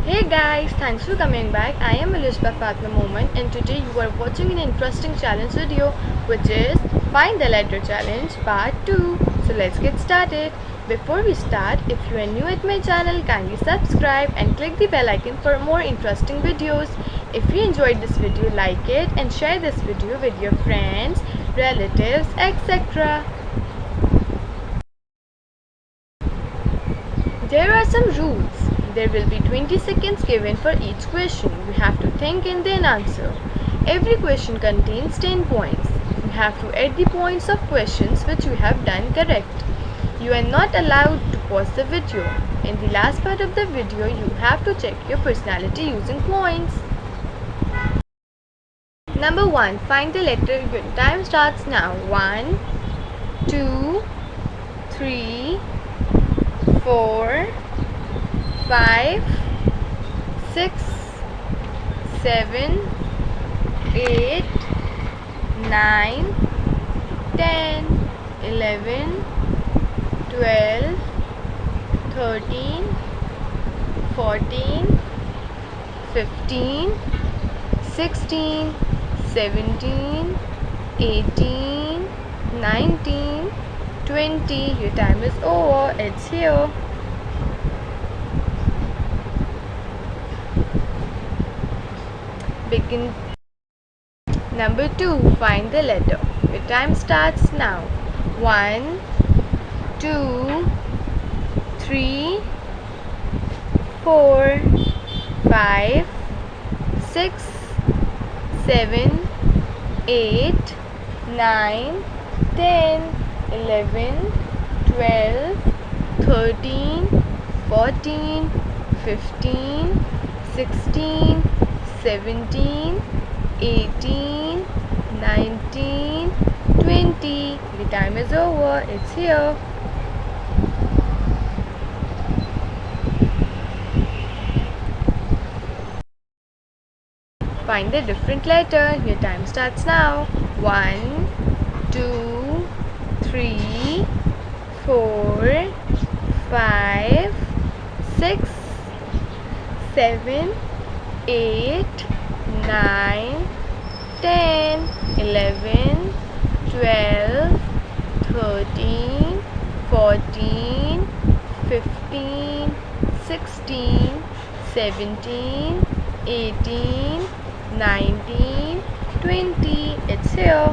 Hey guys, thanks for coming back. I am Elizabeth Fatma Moment and today you are watching an interesting challenge video which is Find the Letter Challenge Part 2. So let's get started. Before we start, if you are new at my channel, kindly subscribe and click the bell icon for more interesting videos. If you enjoyed this video, like it and share this video with your friends, relatives, etc. There are some rules. There will be 20 seconds given for each question. You have to think and then answer. Every question contains 10 points. You have to add the points of questions which you have done correct. You are not allowed to pause the video. In the last part of the video, you have to check your personality using points. Number 1. Find the letter. Your time starts now. 1, 2, 3, 4, 5, 6, 7, 8, 9, 10, 11, 12, 13, 14, 15, 16, 17, 18, 19, 20. Your time is over. It's here. Begin. Number 2. Find the letter. Your time starts now. 1, 2, 3, 4, 5, 6, 7, 8, 9, 10, 11, 12, 13, 14, 15, 16, 17, 18, 19, 20. The time is over. It's here. Find the different letter. Your time starts now. 1, 2, 3, 4, 5, 6, 7, 8, 9, 10, 11, 12, 13, 14, 15, 16, 17, 18, 19, 20. It's here.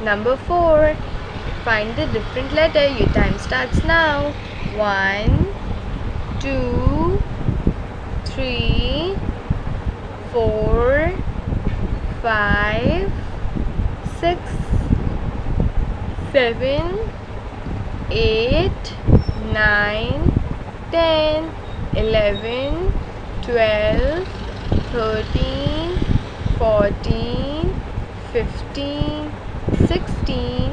Number 4. Find the different letter. Your time starts now. 1, 2, 3, 4, 5, 6, 7, 8, 9, 10, 11, 12, 13, 14, 15, 16,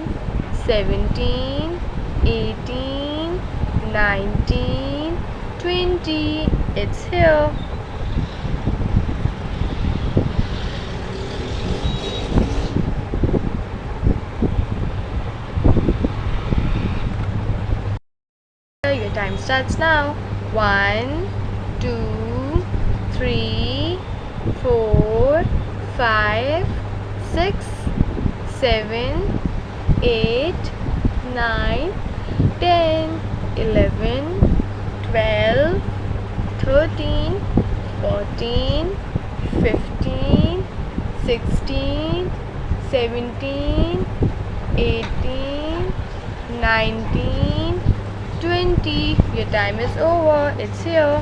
17, 18, 19, 20. It's here. Your time starts now. 1, 2, 3, 4, 5, 6, 7, 8, 9, 10, 11, 12, 13, 14, 15, 16, 17, 18, 19, 20. Your time is over. It's here.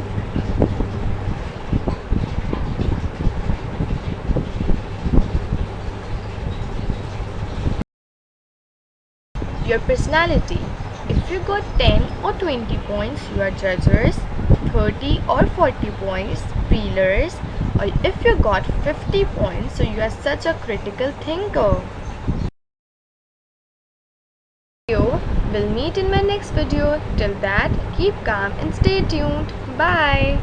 Your personality. If you got 10 or 20 points, you are judgers. 30 or 40 points, feelers. Or if you got 50 points, so you are such a critical thinker. We'll meet in my next video. Till that, keep calm and stay tuned. Bye.